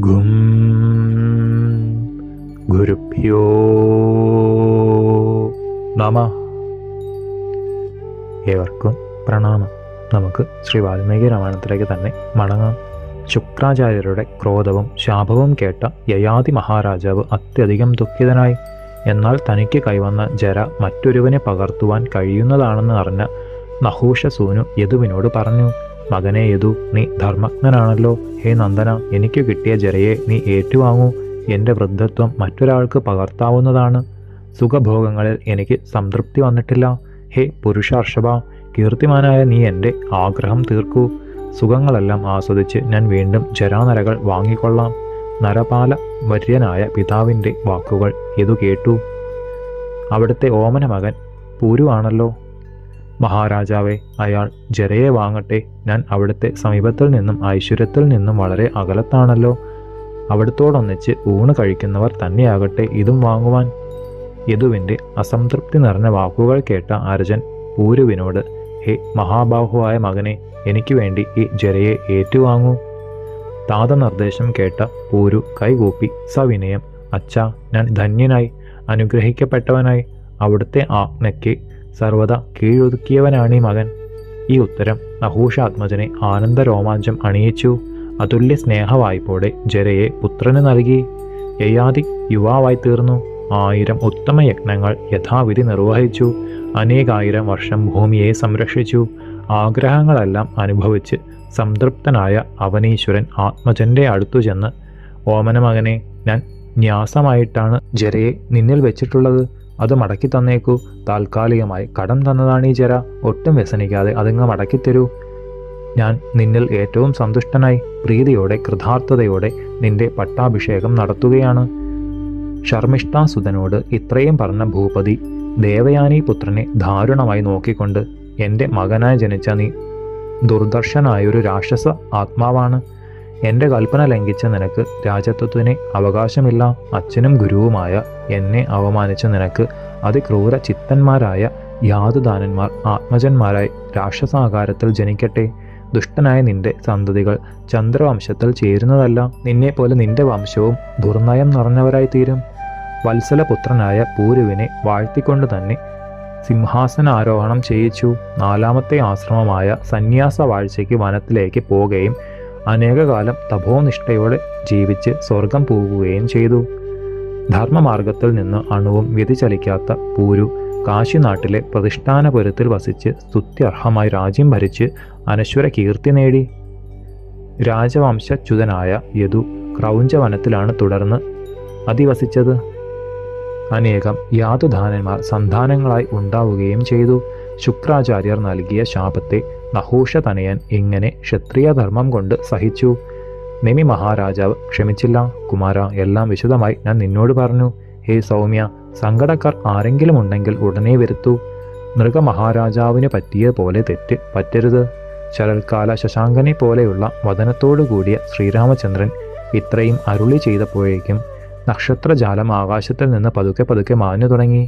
ഗും ഗുരുഭ്യോ നമഃ. ഏവർക്കും പ്രണാമം. നമുക്ക് ശ്രീ വാൽമീകി രാമായണത്തിലേക്ക് തന്നെ മടങ്ങാം. ശുക്രാചാര്യരുടെ ക്രോധവും ശാപവും കേട്ട യയാതി മഹാരാജാവ് അത്യധികം ദുഃഖിതനായി. എന്നാൽ തനിക്ക് കൈവന്ന ജര മറ്റൊരുവനെ പകർത്തുവാൻ കഴിയുന്നതാണെന്ന് അറിഞ്ഞ നഹൂഷസൂനു യദുവിനോട് പറഞ്ഞു, മകനെ യദു, നീ ധർമ്മജ്ഞനാണല്ലോ. ഹേ നന്ദന, എനിക്ക് കിട്ടിയ ജരയെ നീ ഏറ്റുവാങ്ങൂ. എൻ്റെ വൃദ്ധത്വം മറ്റൊരാൾക്ക് പകർത്താവുന്നതാണ്. സുഖഭോഗങ്ങളിൽ എനിക്ക് സംതൃപ്തി വന്നിട്ടില്ല. ഹേ പുരുഷാർഷഭ, കീർത്തിമാനായ നീ എൻ്റെ ആഗ്രഹം തീർക്കൂ. സുഖങ്ങളെല്ലാം ആസ്വദിച്ച് ഞാൻ വീണ്ടും ജരാനരകൾ വാങ്ങിക്കൊള്ളാം. നരപാല വര്യനായ പിതാവിൻ്റെ വാക്കുകൾ യദു കേട്ടു. അവിടുത്തെ ഓമന മകൻ പൂരുവാണല്ലോ. മഹാരാജാവേ, അയാൾ ജരയെ വാങ്ങട്ടെ. ഞാൻ അവിടുത്തെ സമീപത്തിൽ നിന്നും ഐശ്വര്യത്തിൽ നിന്നും വളരെ അകലത്താണല്ലോ. അവിടുത്തോടൊന്നിച്ച് ഊണ് കഴിക്കുന്നവർ തന്നെയാകട്ടെ ഇതും വാങ്ങുവാൻ. യദുവിൻ്റെ അസംതൃപ്തി നിറഞ്ഞ വാക്കുകൾ കേട്ട അർജുൻ പൂരുവിനോട്, ഹേ മഹാബാഹുവായ മകനെ, എനിക്ക് വേണ്ടി ഈ ജരയെ ഏറ്റുവാങ്ങൂ. താതനിർദ്ദേശം കേട്ട പൂരു കൈകൂപ്പി സവിനയം, അച്ഛാ, ഞാൻ ധന്യനായി, അനുഗ്രഹിക്കപ്പെട്ടവനായി. അവിടുത്തെ ആജ്ഞയ്ക്ക് സർവദാ കീഴൊതുക്കിയവനാണീ മകൻ. ഈ ഉത്തരം നഹൂഷാത്മജനെ ആനന്ദരോമാഞ്ചം അണിയിച്ചു. അതുല്യ സ്നേഹവായ്പോടെ ജരയെ പുത്രന് നൽകി. യയാതി യുവാവായി തീർന്നു. 1000 ഉത്തമ യജ്ഞങ്ങൾ യഥാവിധി നിർവഹിച്ചു. അനേകായിരം വർഷം ഭൂമിയെ സംരക്ഷിച്ചു. ആഗ്രഹങ്ങളെല്ലാം അനുഭവിച്ച് സംതൃപ്തനായ അവനീശ്വരൻ ആത്മജന്റെ അടുത്തു ചെന്ന്, ഓമന മകനെ, ഞാൻ ന്യാസമായിട്ടാണ് ജരയെ നിന്നിൽ വെച്ചിട്ടുള്ളത്. അത് മടക്കി തന്നേക്കൂ. താൽക്കാലികമായി കടം തന്നതാണ് ഈ ജര. ഒട്ടും വ്യസനിക്കാതെ അതങ്ങ് മടക്കിത്തരൂ. ഞാൻ നിന്നിൽ ഏറ്റവും സന്തുഷ്ടനായി പ്രീതിയോടെ കൃതാർത്ഥതയോടെ നിന്റെ പട്ടാഭിഷേകം നടത്തുകയാണ്. ശർമ്മിഷ്ഠാസുതനോട് ഇത്രയും പറഞ്ഞ ഭൂപതി ദേവയാനി പുത്രനെ ദാരുണമായി നോക്കിക്കൊണ്ട്, എൻ്റെ മകനായി ജനിച്ച നീ ദുർദർശനായൊരു രാക്ഷസ ആത്മാവാണ്. എൻ്റെ കൽപ്പന ലംഘിച്ച നിനക്ക് രാജത്വത്തിന് അവകാശമില്ല. അച്ഛനും ഗുരുവുമായ എന്നെ അവമാനിച്ച നിനക്ക് അതിക്രൂര ചിത്തന്മാരായ യാതുദാനന്മാർ ആത്മജന്മാരായി രാക്ഷസാകാരത്തിൽ ജനിക്കട്ടെ. ദുഷ്ടനായ നിന്റെ സന്തതികൾ ചന്ദ്രവംശത്തിൽ ചേരുന്നതല്ല. നിന്നെപ്പോലെ നിന്റെ വംശവും ദുർനയം നിറഞ്ഞവരായി തീരും. വത്സലപുത്രനായ പൂരുവിനെ വാഴ്ത്തിക്കൊണ്ട് തന്നെ സിംഹാസനാരോഹണം ചെയ്യിച്ചു. 4ാമത്തെ ആശ്രമമായ സന്യാസ വാഴ്ചയ്ക്ക് വനത്തിലേക്ക് പോവുകയും അനേകകാലം തപോനിഷ്ഠയോടെ ജീവിച്ച് സ്വർഗം പോകുകയും ചെയ്തു. ധർമ്മമാർഗത്തിൽ നിന്ന് അണുവും വ്യതിചലിക്കാത്ത പൂരു കാശിനാട്ടിലെ പ്രതിഷ്ഠാനപുരത്തിൽ വസിച്ച് സ്തുത്യർഹമായി രാജ്യം ഭരിച്ച് അനശ്വര കീർത്തി നേടി. രാജവംശച്യുതനായ യദു ക്രൗഞ്ചവനത്തിലാണ് തുടർന്ന് അധിവസിച്ചത്. അനേകം യാതുദാനന്മാർ സന്താനങ്ങളായി ഉണ്ടാവുകയും ചെയ്തു. ശുക്രാചാര്യർ നൽകിയ ശാപത്തെ നഹൂഷതനയൻ ഇങ്ങനെ ക്ഷത്രിയധർമ്മം കൊണ്ട് സഹിച്ചു. നിമി മഹാരാജാവ് ക്ഷമിച്ചില്ല. കുമാര, എല്ലാം വിശദമായി ഞാൻ നിന്നോട് പറഞ്ഞു. ഹേ സൗമ്യ, സങ്കടക്കാർ ആരെങ്കിലും ഉണ്ടെങ്കിൽ ഉടനെ വരുത്തൂ. മൃഗമഹാരാജാവിന് പറ്റിയ പോലെ തെറ്റ് പറ്റരുത്. ശരൽക്കാല ശശാങ്കനെ പോലെയുള്ള വദനത്തോടു കൂടിയ ശ്രീരാമചന്ദ്രൻ ഇത്രയും അരുളി ചെയ്തപ്പോഴേക്കും നക്ഷത്രജാലം ആകാശത്തിൽ നിന്ന് പതുക്കെ പതുക്കെ മാഞ്ഞു തുടങ്ങി.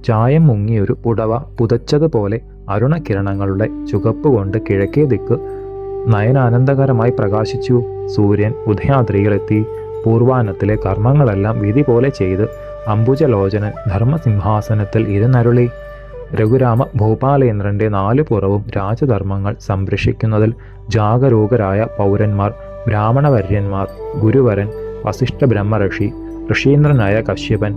ചായം മുങ്ങിയൊരു പുടവ പുതച്ചതുപോലെ അരുണകിരണങ്ങളുടെ ചുവപ്പ് കൊണ്ട് കിഴക്കേ ദിക്ക് നയനാനന്ദകരമായി പ്രകാശിച്ചു. സൂര്യൻ ഉദയാദ്രിയിലെത്തി. പൂർവാനത്തിലെ കർമ്മങ്ങളെല്ലാം വിധി പോലെ ചെയ്ത് അംബുജലോചനൻ ധർമ്മസിംഹാസനത്തിൽ ഇരുന്നരുളി. രഘുരാമ ഭൂപാലേന്ദ്രന്റെ 4 പുറവും രാജധർമ്മങ്ങൾ സംരക്ഷിക്കുന്നതിൽ ജാഗരൂകരായ പൗരന്മാർ, ബ്രാഹ്മണവര്യന്മാർ, ഗുരുവരൻ വസിഷ്ഠ ബ്രഹ്മഋഷി, ഋഷീന്ദ്രനായ കശ്യപൻ,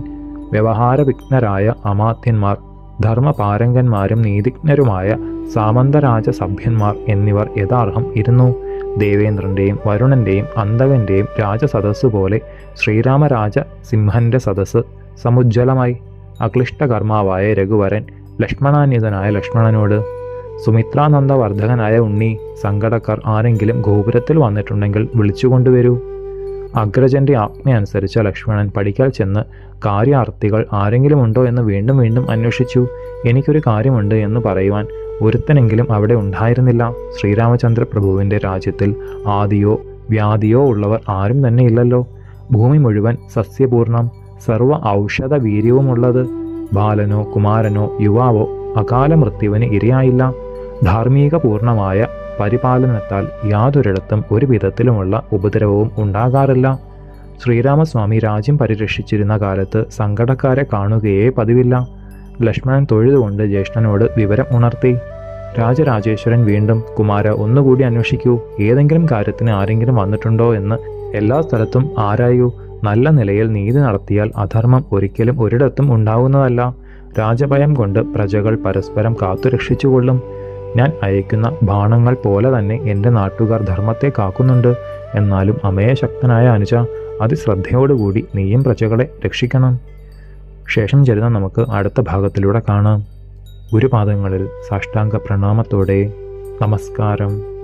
വ്യവഹാരവിഘ്നരായ അമാത്യന്മാർ, ധർമ്മപാരംഗന്മാരും നീതിജ്ഞരുമായ സാമന്തരാജ സഭ്യന്മാർ എന്നിവർ യഥാർഹം ഇരുന്നു. ദേവേന്ദ്രൻ്റെയും വരുണൻ്റെയും അന്തകൻ്റെയും രാജസദസ്സ് പോലെ ശ്രീരാമരാജ സിംഹന്റെ സദസ്സ് സമുജ്വലമായി. അക്ലിഷ്ടകർമാവായ രഘുവരൻ ലക്ഷ്മണാന്വിതനായ ലക്ഷ്മണനോട്, സുമിത്രാനന്ദവർദ്ധകനായ ഉണ്ണി, സങ്കടക്കാർ ആരെങ്കിലും ഗോപുരത്തിൽ വന്നിട്ടുണ്ടെങ്കിൽ വിളിച്ചുകൊണ്ടുവരൂ. അഗ്രജന്റെ ആജ്ഞ അനുസരിച്ച ലക്ഷ്മണൻ പടിക്കൽ ചെന്ന് കാര്യാർത്ഥികൾ ആരെങ്കിലും ഉണ്ടോ എന്ന് വീണ്ടും വീണ്ടും അന്വേഷിച്ചു. എനിക്കൊരു കാര്യമുണ്ട് എന്ന് പറയുവാൻ ഒരുത്തനെങ്കിലും അവിടെ ഉണ്ടായിരുന്നില്ല. ശ്രീരാമചന്ദ്ര പ്രഭുവിൻ്റെ രാജ്യത്തിൽ ആദിയോ വ്യാധിയോ ഉള്ളവർ ആരും തന്നെ ഇല്ലല്ലോ. ഭൂമി മുഴുവൻ സസ്യപൂർണം, സർവ ഔഷധ വീര്യവുമുള്ളത്. ബാലനോ കുമാരനോ യുവാവോ അകാല മൃത്യുവിന് ഇരയായില്ല. ധാർമ്മികപൂർണമായ പരിപാലനത്താൽ യാതൊരിടത്തും ഒരു വിധത്തിലുമുള്ള ഉപദ്രവവും ഉണ്ടാകാറില്ല. ശ്രീരാമസ്വാമി രാജ്യം പരിരക്ഷിച്ചിരുന്ന കാലത്ത് സങ്കടക്കാരെ കാണുകയേ പതിവില്ല. ലക്ഷ്മണൻ തൊഴുതുകൊണ്ട് ജ്യേഷ്ഠനോട് വിവരം ഉണർത്തി. രാജരാജേശ്വരൻ വീണ്ടും, കുമാര, ഒന്നുകൂടി അന്വേഷിക്കൂ. ഏതെങ്കിലും കാര്യത്തിന് ആരെങ്കിലും വന്നിട്ടുണ്ടോ എന്ന് എല്ലാ സ്ഥലത്തും ആരായൂ. നല്ല നിലയിൽ നീതി നടത്തിയാൽ അധർമ്മം ഒരിക്കലും ഒരിടത്തും ഉണ്ടാവുന്നതല്ല. രാജഭയം കൊണ്ട് പ്രജകൾ പരസ്പരം കാത്തുരക്ഷിച്ചുകൊള്ളും. ഞാൻ അയക്കുന്ന ബാണങ്ങൾ പോലെ തന്നെ എൻ്റെ നാട്ടുകാർ ധർമ്മത്തെ കാക്കുന്നുണ്ട്. എന്നാലും അമേയശക്തനായ അനുജ, അതിശ്രദ്ധയോടുകൂടി നീയും പ്രജകളെ രക്ഷിക്കണം. ശേഷം ചരിതം നമുക്ക് അടുത്ത ഭാഗത്തിലൂടെ കാണാം. ഗുരുപാദങ്ങളിൽ സാഷ്ടാംഗ പ്രണാമത്തോടെ നമസ്കാരം.